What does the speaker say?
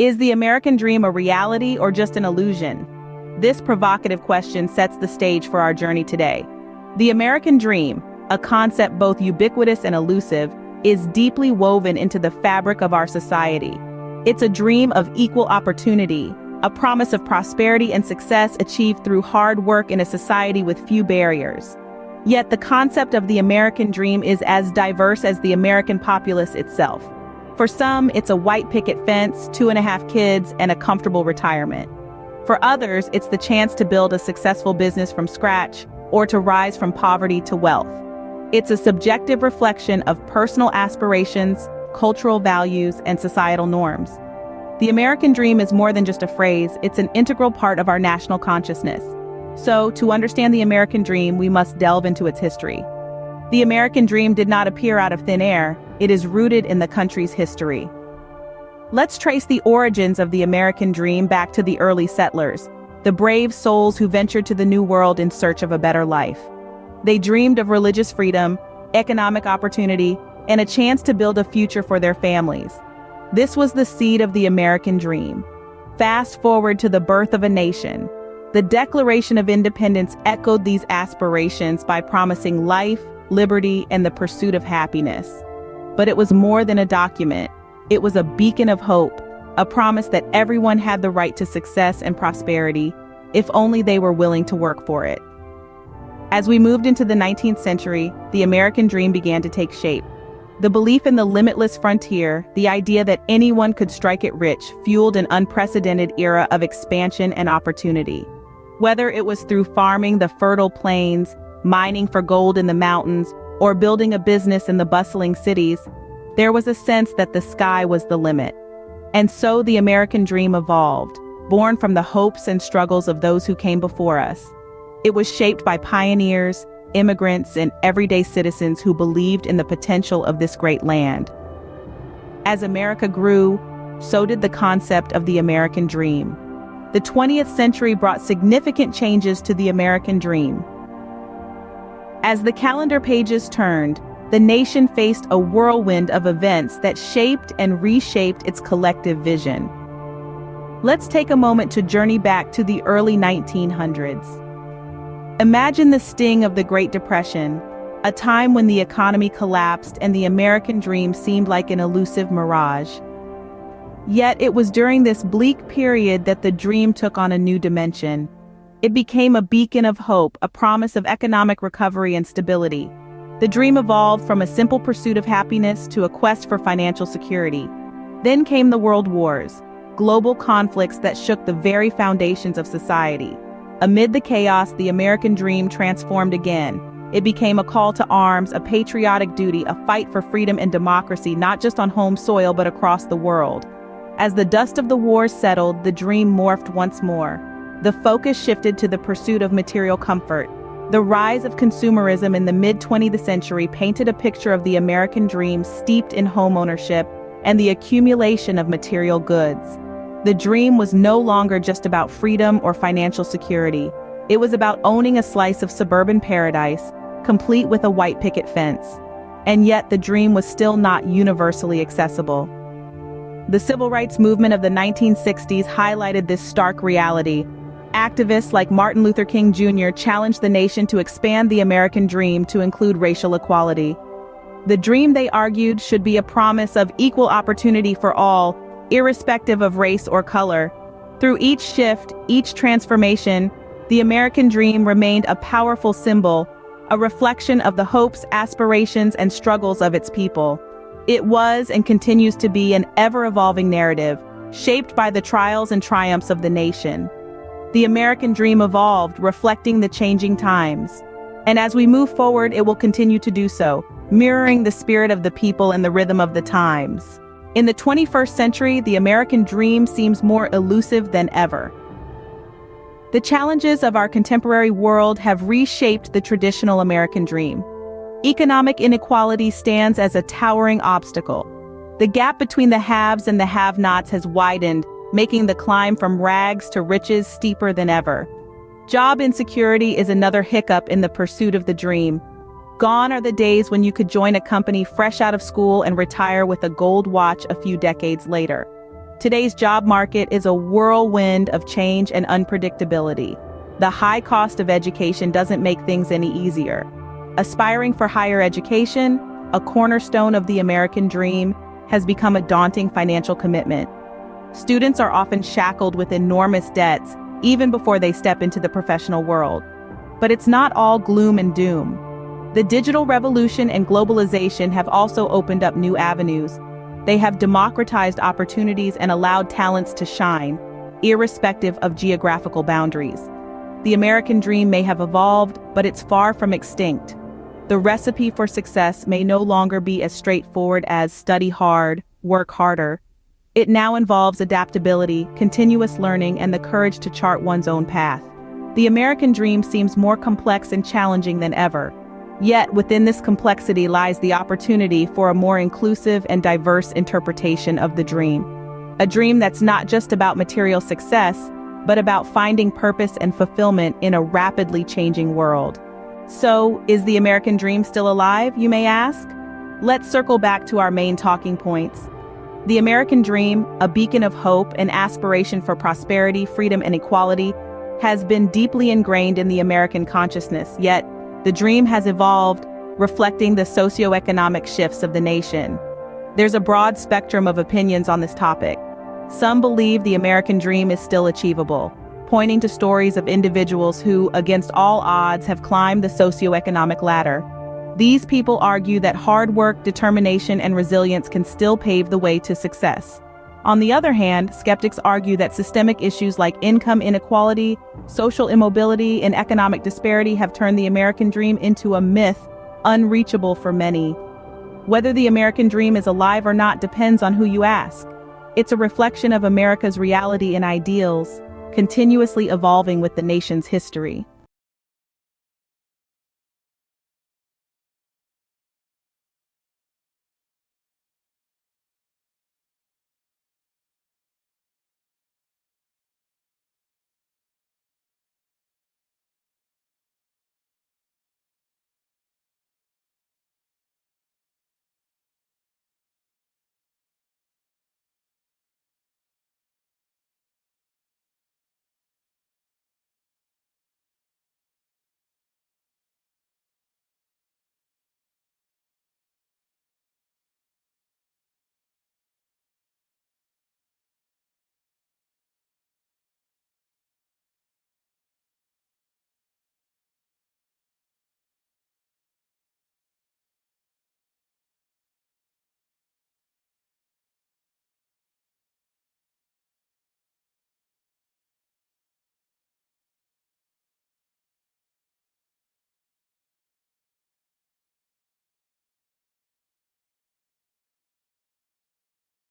Is the American dream a reality or just an illusion? This provocative question sets the stage for our journey today. The American dream, a concept both ubiquitous and elusive, is deeply woven into the fabric of our society. It's a dream of equal opportunity, a promise of prosperity and success achieved through hard work in a society with few barriers. Yet the concept of the American dream is as diverse as the American populace itself. For some, it's a white picket fence, 2.5 kids, and a comfortable retirement. For others, it's the chance to build a successful business from scratch or to rise from poverty to wealth. It's a subjective reflection of personal aspirations, cultural values, and societal norms. The American dream is more than just a phrase, it's an integral part of our national consciousness. So, to understand the American dream, we must delve into its history. The American dream did not appear out of thin air, it is rooted in the country's history. Let's trace the origins of the American dream back to the early settlers, the brave souls who ventured to the New World in search of a better life. They dreamed of religious freedom, economic opportunity, and a chance to build a future for their families. This was the seed of the American dream. Fast forward to the birth of a nation. The Declaration of Independence echoed these aspirations by promising life, liberty, and the pursuit of happiness. But it was more than a document. It was a beacon of hope, a promise that everyone had the right to success and prosperity, if only they were willing to work for it. As we moved into the 19th century, the American dream began to take shape. The belief in the limitless frontier, the idea that anyone could strike it rich, fueled an unprecedented era of expansion and opportunity. Whether it was through farming the fertile plains, mining for gold in the mountains, or building a business in the bustling cities, there was a sense that the sky was the limit. And so the American dream evolved, born from the hopes and struggles of those who came before us. It was shaped by pioneers, immigrants, and everyday citizens who believed in the potential of this great land. As America grew, so did the concept of the American dream. The 20th century brought significant changes to the American dream. As the calendar pages turned, the nation faced a whirlwind of events that shaped and reshaped its collective vision. Let's take a moment to journey back to the early 1900s. Imagine the sting of the Great Depression, a time when the economy collapsed and the American dream seemed like an elusive mirage. Yet it was during this bleak period that the dream took on a new dimension. It became a beacon of hope, a promise of economic recovery and stability. The dream evolved from a simple pursuit of happiness to a quest for financial security. Then came the World Wars, global conflicts that shook the very foundations of society. Amid the chaos, the American dream transformed again. It became a call to arms, a patriotic duty, a fight for freedom and democracy, not just on home soil but across the world. As the dust of the wars settled, the dream morphed once more. The focus shifted to the pursuit of material comfort. The rise of consumerism in the mid-20th century painted a picture of the American dream steeped in homeownership and the accumulation of material goods. The dream was no longer just about freedom or financial security. It was about owning a slice of suburban paradise, complete with a white picket fence. And yet the dream was still not universally accessible. The civil rights movement of the 1960s highlighted this stark reality. Activists like Martin Luther King Jr. challenged the nation to expand the American dream to include racial equality. The dream, they argued, should be a promise of equal opportunity for all, irrespective of race or color. Through each shift, each transformation, the American dream remained a powerful symbol, a reflection of the hopes, aspirations, and struggles of its people. It was and continues to be an ever-evolving narrative, shaped by the trials and triumphs of the nation. The American dream evolved, reflecting the changing times. And as we move forward, it will continue to do so, mirroring the spirit of the people and the rhythm of the times. In the 21st century, the American dream seems more elusive than ever. The challenges of our contemporary world have reshaped the traditional American dream. Economic inequality stands as a towering obstacle. The gap between the haves and the have-nots has widened, making the climb from rags to riches steeper than ever. Job insecurity is another hiccup in the pursuit of the dream. Gone are the days when you could join a company fresh out of school and retire with a gold watch a few decades later. Today's job market is a whirlwind of change and unpredictability. The high cost of education doesn't make things any easier. Aspiring for higher education, a cornerstone of the American dream, has become a daunting financial commitment. Students are often shackled with enormous debts even before they step into the professional world. But it's not all gloom and doom. The digital revolution and globalization have also opened up new avenues. They have democratized opportunities and allowed talents to shine, irrespective of geographical boundaries. The American dream may have evolved, but it's far from extinct. The recipe for success may no longer be as straightforward as study hard, work harder. It now involves adaptability, continuous learning, and the courage to chart one's own path. The American dream seems more complex and challenging than ever. Yet, within this complexity lies the opportunity for a more inclusive and diverse interpretation of the dream. A dream that's not just about material success, but about finding purpose and fulfillment in a rapidly changing world. So, is the American dream still alive, you may ask? Let's circle back to our main talking points. The American dream, a beacon of hope and aspiration for prosperity, freedom, and equality, has been deeply ingrained in the American consciousness, yet the dream has evolved, reflecting the socioeconomic shifts of the nation. There's a broad spectrum of opinions on this topic. Some believe the American dream is still achievable, pointing to stories of individuals who, against all odds, have climbed the socioeconomic ladder. These people argue that hard work, determination, and resilience can still pave the way to success. On the other hand, skeptics argue that systemic issues like income inequality, social immobility, and economic disparity have turned the American dream into a myth unreachable for many. Whether the American dream is alive or not depends on who you ask. It's a reflection of America's reality and ideals, continuously evolving with the nation's history.